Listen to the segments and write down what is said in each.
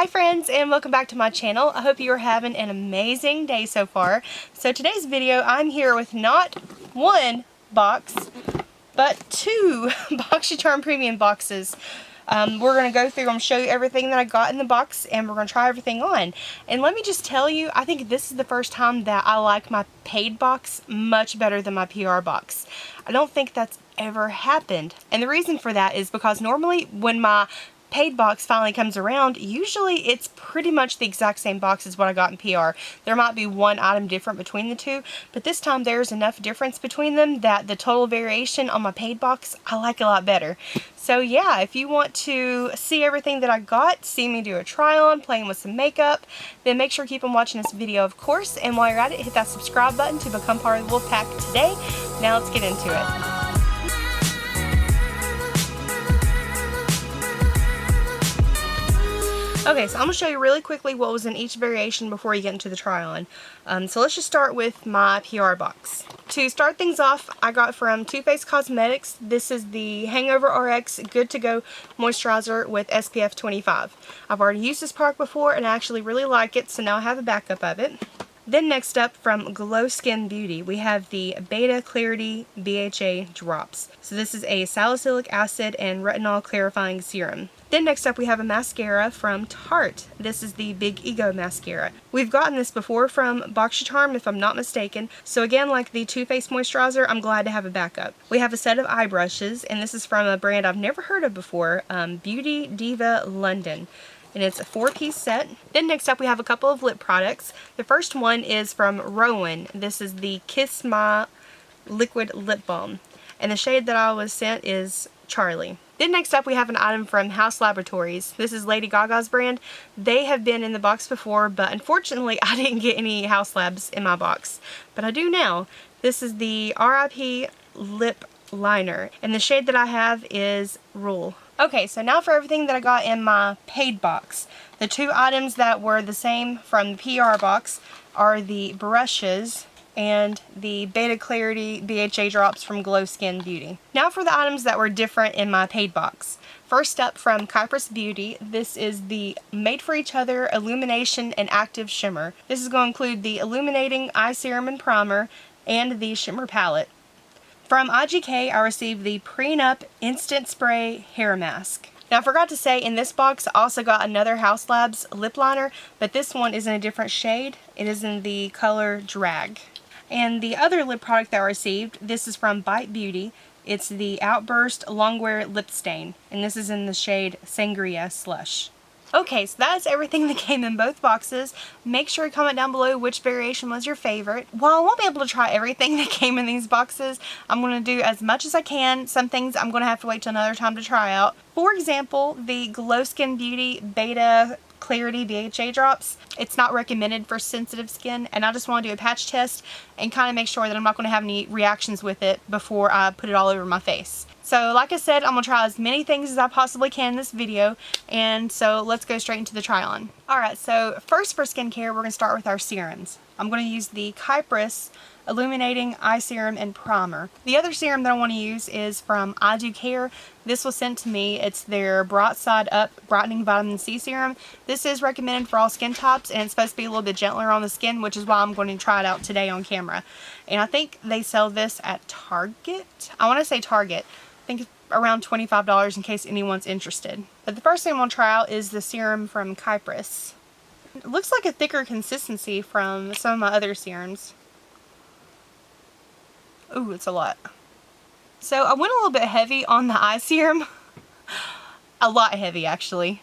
Hi friends, and welcome back to my channel. I hope you are having an amazing day so far. So today's video, I'm here with not one box, but two Boxycharm Premium boxes. We're going to go through and show you everything that I got in the box, and we're going to try everything on. And let me just tell you, I think this is the first time that I like my paid box much better than my PR box. I don't think that's ever happened. And the reason for that is because normally when my paid box finally comes around, usually it's pretty much the exact same box as what I got in PR. There might be one item different between the two, but this time there's enough difference between them that the total variation on my paid box I like a lot better. So yeah, if you want to see everything that I got, see me do a try on, playing with some makeup, then make sure to keep on watching this video, of course, and while you're at it, hit that subscribe button to become part of the wolf pack today. Now let's get into it. Okay, so I'm going to show you really quickly what was in each variation before you get into the try-on. So let's just start with my PR box. To start things off, I got from Too Faced Cosmetics. This is the Hangover RX Good To Go Moisturizer with SPF 25. I've already used this product before and I actually really like it, so now I have a backup of it. Then next up, from Glow Skin Beauty, we have the Beta Clarity BHA Drops. So this is a salicylic acid and retinol clarifying serum. Then next up we have a mascara from Tarte. This is the Big Ego Mascara. We've gotten this before from Boxycharm if I'm not mistaken. So again, like the Too Faced Moisturizer, I'm glad to have a backup. We have a set of eye brushes, and this is from a brand I've never heard of before, Beauty Diva London. And it's a 4-piece set. Then next up we have a couple of lip products. The first one is from Rowan. This is the Kiss My Liquid Lip Balm. And the shade that I was sent is Charlie. Then next up we have an item from House Laboratories. This is Lady Gaga's brand. They have been in the box before, but unfortunately I didn't get any House Labs in my box. But I do now. This is the RIP Lip Liner. And the shade that I have is Rule. Okay, so now for everything that I got in my paid box. The two items that were the same from the PR box are the brushes and the Beta Clarity BHA Drops from Glow Skin Beauty. Now for the items that were different in my paid box. First up, from Kypress Beauty, this is the Made for Each Other Illumination and Active Shimmer. This is going to include the Illuminating Eye Serum and Primer and the Shimmer Palette. From IGK, I received the Prenup Instant Spray Hair Mask. Now I forgot to say, in this box I also got another House Labs lip liner, but this one is in a different shade. It is in the color Drag. And the other lip product that I received, this is from Bite Beauty. It's the Outburst Longwear Lip Stain, and this is in the shade Sangria Slush. Okay, so that's everything that came in both boxes. Make sure to comment down below which variation was your favorite. While I won't be able to try everything that came in these boxes, I'm going to do as much as I can. Some things I'm going to have to wait till another time to try out. For example, the Glow Skin Beauty Beta Clarity BHA Drops. It's not recommended for sensitive skin, and I just want to do a patch test and kind of make sure that I'm not going to have any reactions with it before I put it all over my face. So like I said, I'm going to try as many things as I possibly can in this video, and so let's go straight into the try on. Alright, so first for skincare, we're going to start with our serums. I'm going to use the Kypress Illuminating Eye Serum and Primer. The other serum that I want to use is from I Do Care. This was sent to me. It's their Bright Side Up Brightening Vitamin C Serum. This is recommended for all skin types, and it's supposed to be a little bit gentler on the skin, which is why I'm going to try it out today on camera. And I think they sell this at Target. I want to say Target. I think it's around $25 in case anyone's interested. But the first thing I'm going to try out is the serum from Kypress. It looks like a thicker consistency from some of my other serums. Ooh, it's a lot. So I went a little bit heavy on the eye serum. A lot heavy, actually.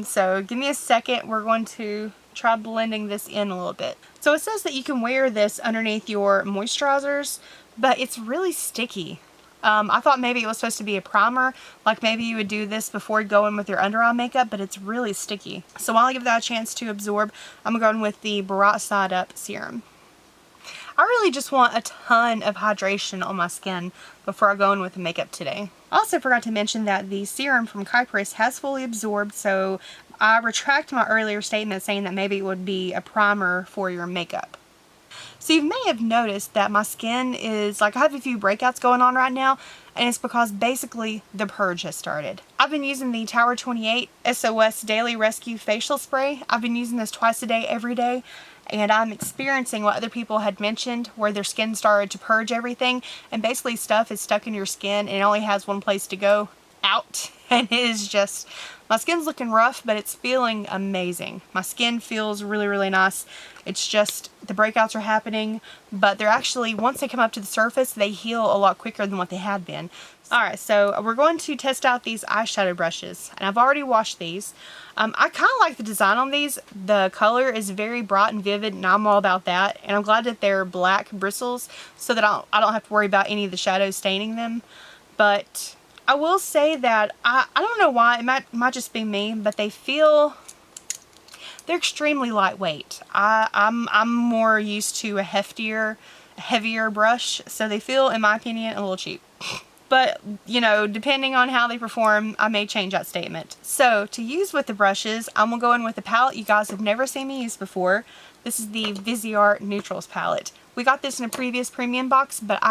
So give me a second. We're going to try blending this in a little bit. So it says that you can wear this underneath your moisturizers, but it's really sticky. I thought maybe it was supposed to be a primer, like maybe you would do this before you go in with your under eye makeup, but it's really sticky. So while I give that a chance to absorb, I'm going with the Bright Side Up serum. I really just want a ton of hydration on my skin before I go in with the makeup today. I also forgot to mention that the serum from Kypress has fully absorbed, so I retract my earlier statement saying that maybe it would be a primer for your makeup. So you may have noticed that my skin is, like, I have a few breakouts going on right now, and it's because basically the purge has started. I've been using the Tower 28 SOS Daily Rescue Facial Spray. I've been using this twice a day, every day, and I'm experiencing what other people had mentioned, where their skin started to purge everything, and basically stuff is stuck in your skin and it only has one place to go, out. And it is just, my skin's looking rough, but it's feeling amazing. My skin feels really, really nice. It's just the breakouts are happening, but they're actually, once they come up to the surface, they heal a lot quicker than what they had been. Alright, so we're going to test out these eyeshadow brushes, and I've already washed these. I kind of like the design on these. The color is very bright and vivid, and I'm all about that. And I'm glad that they're black bristles, so that I don't have to worry about any of the shadows staining them. But I will say that I don't know why, it might just be me, but they're extremely lightweight. I'm more used to a heavier brush, so they feel, in my opinion, a little cheap. But, you know, depending on how they perform, I may change that statement. So, to use with the brushes, I'm going to go in with a palette you guys have never seen me use before. This is the Viseart Neutrals palette. We got this in a previous premium box, but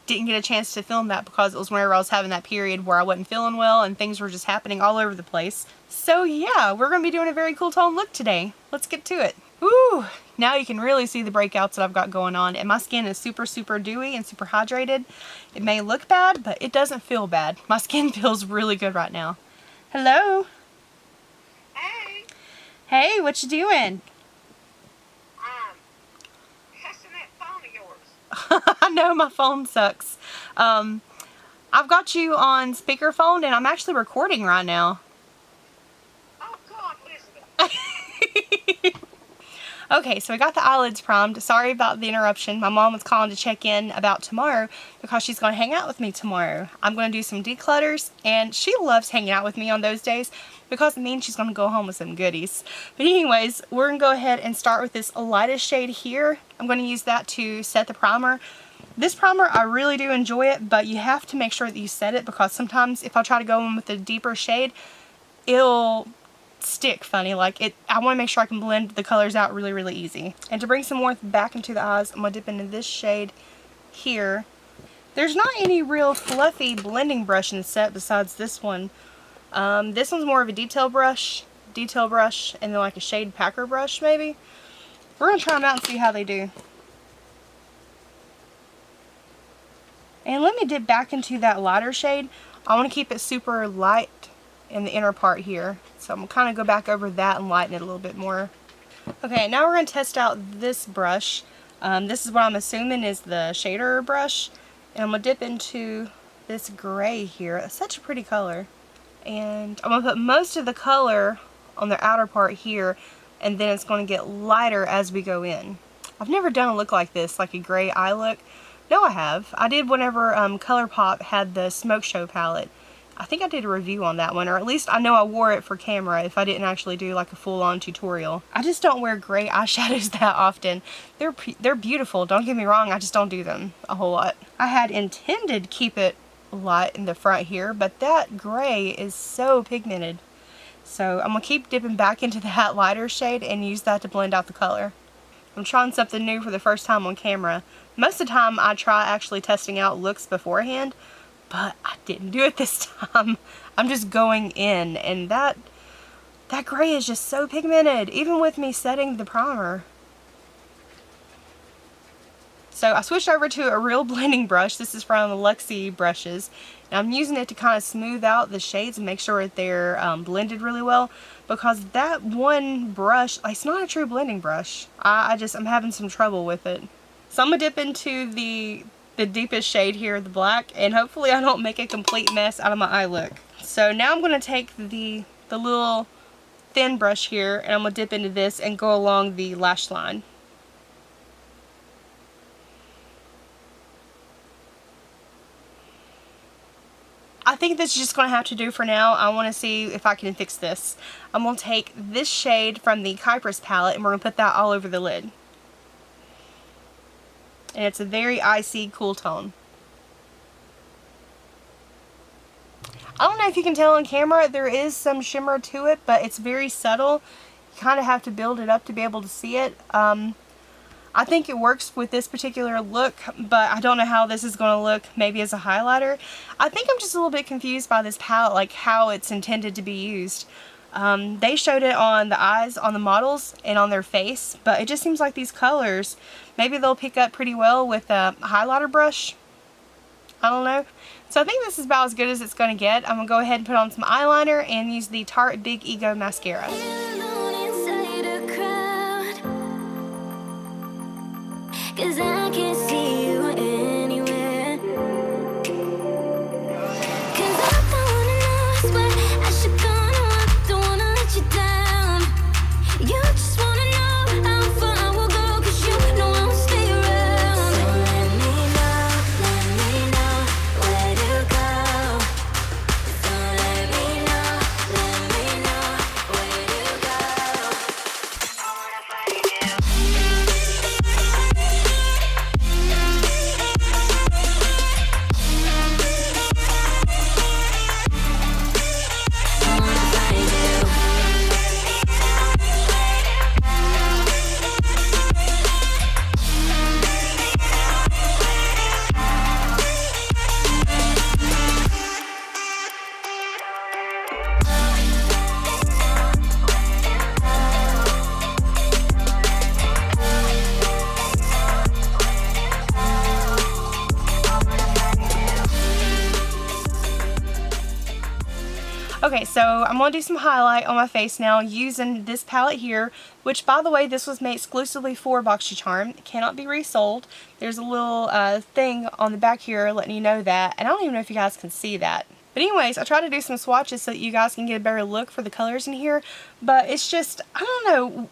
didn't get a chance to film that because it was whenever I was having that period where I wasn't feeling well and things were just happening all over the place. So yeah, we're going to be doing a very cool tone look today. Let's get to it. Woo! Now you can really see the breakouts that I've got going on, and my skin is super, super dewy and super hydrated. It may look bad, but it doesn't feel bad. My skin feels really good right now. Hello? Hey! Hey, what you doing? Testing that phone of yours. I know my phone sucks. I've got you on speakerphone, and I'm actually recording right now. Oh God, Elizabeth. Okay, so we got the eyelids primed. Sorry about the interruption. My mom was calling to check in about tomorrow because she's going to hang out with me tomorrow. I'm going to do some declutters, and she loves hanging out with me on those days because it means she's going to go home with some goodies. But anyways, we're going to go ahead and start with this lightest shade here. I'm going to use that to set the primer. This primer, I really do enjoy it, but you have to make sure that you set it because sometimes if I try to go in with a deeper shade, it'll stick funny. Like I want to make sure I can blend the colors out really, really easy. And to bring some warmth back into the eyes, I'm going to dip into this shade here. There's not any real fluffy blending brush in the set besides this one. This one's more of a detail brush, and then like a shade packer brush maybe. We're going to try them out and see how they do. And let me dip back into that lighter shade. I want to keep it super light in the inner part here. So I'm going to kind of go back over that and lighten it a little bit more. Okay, now we're going to test out this brush. This is what I'm assuming is the shader brush. And I'm going to dip into this gray here. It's such a pretty color. And I'm going to put most of the color on the outer part here, and then it's going to get lighter as we go in. I've never done a look like this, like a gray eye look. No, I have. I did whenever ColourPop had the Smoke Show palette. I think I did a review on that one, or at least I know I wore it for camera if I didn't actually do like a full-on tutorial. I just don't wear gray eyeshadows that often. They're beautiful, don't get me wrong, I just don't do them a whole lot. I had intended to keep it light in the front here, but that gray is so pigmented. So I'm going to keep dipping back into that lighter shade and use that to blend out the color. I'm trying something new for the first time on camera. Most of the time I try actually testing out looks beforehand, but I didn't do it this time. I'm just going in, and that gray is just so pigmented, even with me setting the primer. So I switched over to a real blending brush. This is from the Luxe brushes. And I'm using it to kind of smooth out the shades and make sure that they're blended really well. Because that one brush, it's not a true blending brush. I'm having some trouble with it. So I'm going to dip into the deepest shade here, the black. And hopefully I don't make a complete mess out of my eye look. So now I'm going to take the little thin brush here, and I'm going to dip into this and go along the lash line. I think this is just going to have to do for now. I want to see if I can fix this. I'm going to take this shade from the Kypress palette, and we're going to put that all over the lid. And it's a very icy, cool tone. I don't know if you can tell on camera, there is some shimmer to it, but it's very subtle. You kind of have to build it up to be able to see it. I'm I think it works with this particular look, but I don't know how this is going to look maybe as a highlighter. I think I'm just a little bit confused by this palette, like how it's intended to be used. They showed it on the eyes on the models and on their face, but it just seems like these colors, maybe they'll pick up pretty well with a highlighter brush. I don't know. So I think this is about as good as it's going to get. I'm going to go ahead and put on some eyeliner and use the Tarte Big Ego mascara. Cause I can't see you anywhere. Cause I don't wanna know, I swear I should go, no, I don't wanna let you down. You just wanna know how far I will go, cause you know I won't stay around. So let me know where to go. So let me know where to go. I wanna find you. Okay, so I'm going to do some highlight on my face now using this palette here, which, by the way, this was made exclusively for Boxycharm. It cannot be resold. There's a little thing on the back here letting you know that, and I don't even know if you guys can see that. But anyways, I try to do some swatches so that you guys can get a better look for the colors in here, but it's just, I don't know,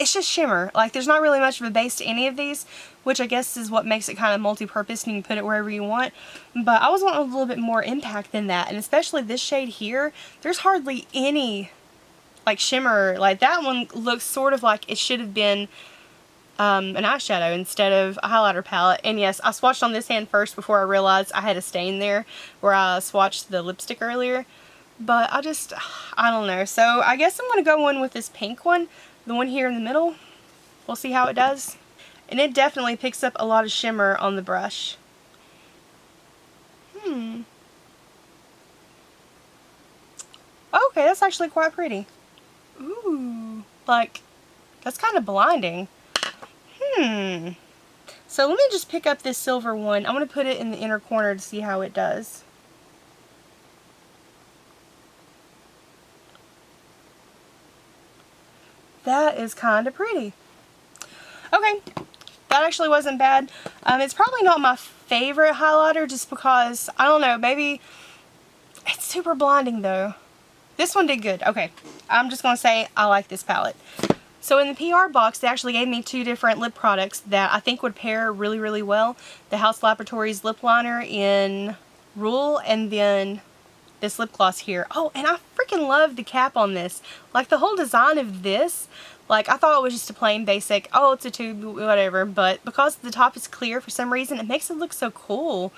it's just shimmer. Like, there's not really much of a base to any of these, which I guess is what makes it kind of multi-purpose and you can put it wherever you want. But I was wanting a little bit more impact than that, and especially this shade here, there's hardly any like shimmer. Like, that one looks sort of like it should have been an eyeshadow instead of a highlighter palette. And yes, I swatched on this hand first before I realized I had a stain there where I swatched the lipstick earlier. But I don't know. So I guess I'm going to go in with this pink one, the one here in the middle. We'll see how it does. And it definitely picks up a lot of shimmer on the brush. Okay, that's actually quite pretty. Ooh, like, that's kind of blinding. So let me just pick up this silver one. I'm going to put it in the inner corner to see how it does. That is kind of pretty. Okay, that actually wasn't bad. It's probably not my favorite highlighter just because, I don't know, maybe it's super blinding though. This one did good. Okay, I'm just going to say I like this palette. So in the PR box, they actually gave me two different lip products that I think would pair really, really well. The House Laboratories lip liner in Rule, and then this lip gloss here. Oh, and I freaking love the cap on this. Like, the whole design of this, like, I thought it was just a plain basic, oh, it's a tube, whatever, but because the top is clear for some reason, it makes it look so cool.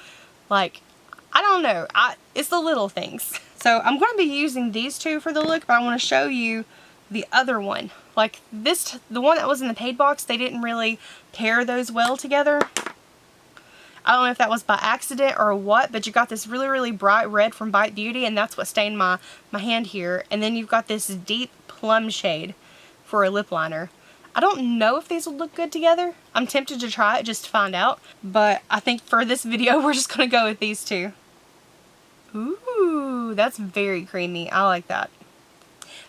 Like, I don't know, it's the little things. So I'm going to be using these two for the look, but I want to show you the other one. Like, this, the one that was in the paid box, they didn't really pair those well together. I don't know if that was by accident or what, but you got this really, really bright red from Bite Beauty, and that's what stained my hand here. And then you've got this deep plum shade for a lip liner. I don't know if these would look good together. I'm tempted to try it just to find out, but I think for this video, we're just going to go with these two. Ooh, that's very creamy. I like that.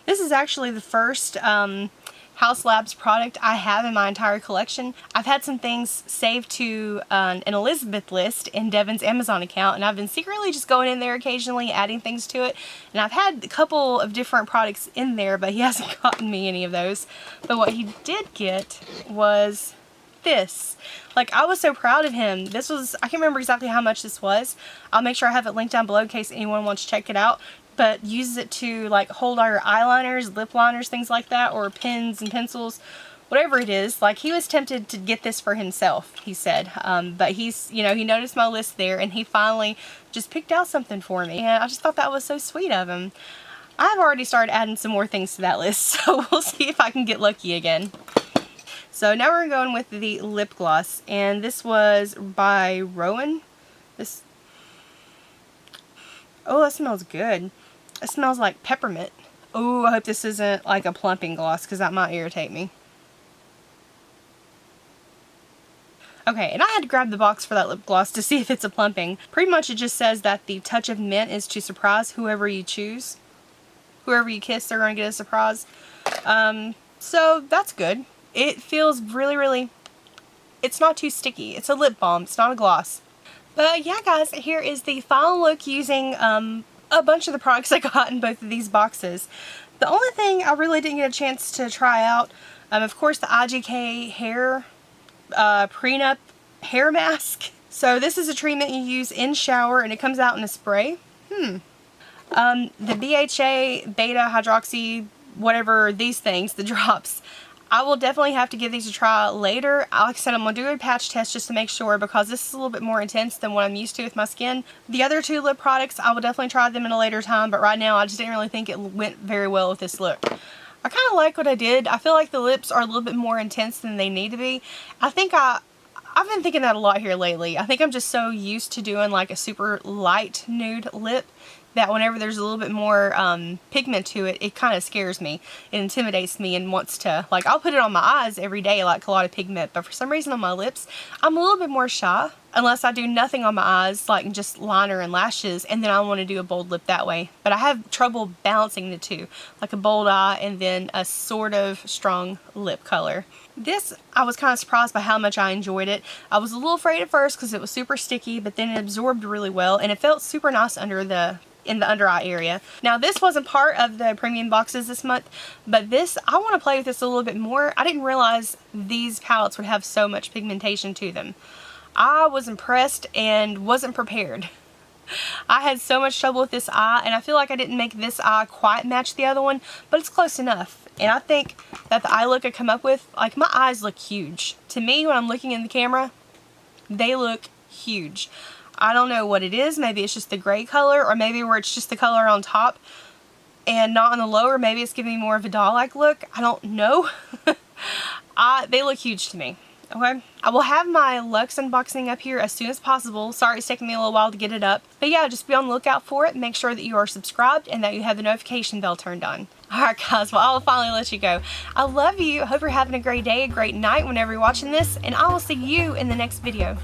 This is actually the first House Labs product I have in my entire collection. I've had some things saved to an Elizabeth list in Devin's Amazon account, and I've been secretly just going in there occasionally, adding things to it. And I've had a couple of different products in there, but he hasn't gotten me any of those. But what he did get was this. Like, I was so proud of him. This was, I can't remember exactly how much this was. I'll make sure I have it linked down below in case anyone wants to check it out. But uses it to, like, hold all your eyeliners, lip liners, things like that, or pens and pencils, whatever it is. Like, he was tempted to get this for himself, he said. But he's, you know, he noticed my list there, and he finally just picked out something for me. And I just thought that was so sweet of him. I've already started adding some more things to that list, so we'll see if I can get lucky again. So now we're going with the lip gloss, and this was by Rowan. Oh, that smells good. It smells like peppermint. Oh, I hope this isn't like a plumping gloss, because that might irritate me. Okay, and I had to grab the box for that lip gloss to see if it's a plumping. Pretty much it just says that the touch of mint is to surprise whoever you choose. Whoever you kiss, they're going to get a surprise. So that's good. It feels really, it's not too sticky. It's a lip balm. It's not a gloss. But yeah, guys, here is the final look using a bunch of the products I got in both of these boxes. The only thing I really didn't get a chance to try out, of course, the IGK hair prenup hair mask. So this is a treatment you use in shower, and it comes out in a spray. The BHA, beta, hydroxy, whatever these things, the drops. I will definitely have to give these a try later. Like I said, I'm going to do a patch test just to make sure, because this is a little bit more intense than what I'm used to with my skin. The other two lip products, I will definitely try them in a later time, but right now I just didn't really think it went very well with this look. I kind of like what I did. I feel like the lips are a little bit more intense than they need to be. I've been thinking that a lot here lately. I think I'm just so used to doing like a super light nude lip that whenever there's a little bit more pigment to it, it kind of scares me. It intimidates me and wants to, like, I'll put it on my eyes every day, like a lot of pigment, but for some reason on my lips, I'm a little bit more shy. Unless I do nothing on my eyes, like just liner and lashes, and then I want to do a bold lip that way. But I have trouble balancing the two, like a bold eye and then a sort of strong lip color. This, I was kind of surprised by how much I enjoyed it. I was a little afraid at first because it was super sticky, but then it absorbed really well, and it felt super nice in the under eye area. Now this wasn't part of the premium boxes this month, but this, I want to play with this a little bit more. I didn't realize these palettes would have so much pigmentation to them. I was impressed and wasn't prepared. I had so much trouble with this eye, and I feel like I didn't make this eye quite match the other one, but it's close enough. And I think that the eye look I come up with, like, my eyes look huge. To me, when I'm looking in the camera, they look huge. I don't know what it is. Maybe it's just the gray color, or maybe where it's just the color on top and not on the lower. Maybe it's giving me more of a doll-like look. I don't know. They look huge to me. Okay, I will have my Luxe unboxing up here as soon as possible. Sorry it's taking me a little while to get it up. But yeah, just be on the lookout for it. Make sure that you are subscribed and that you have the notification bell turned on. Alright guys, well I will finally let you go. I love you. I hope you're having a great day, a great night whenever you're watching this, and I will see you in the next video.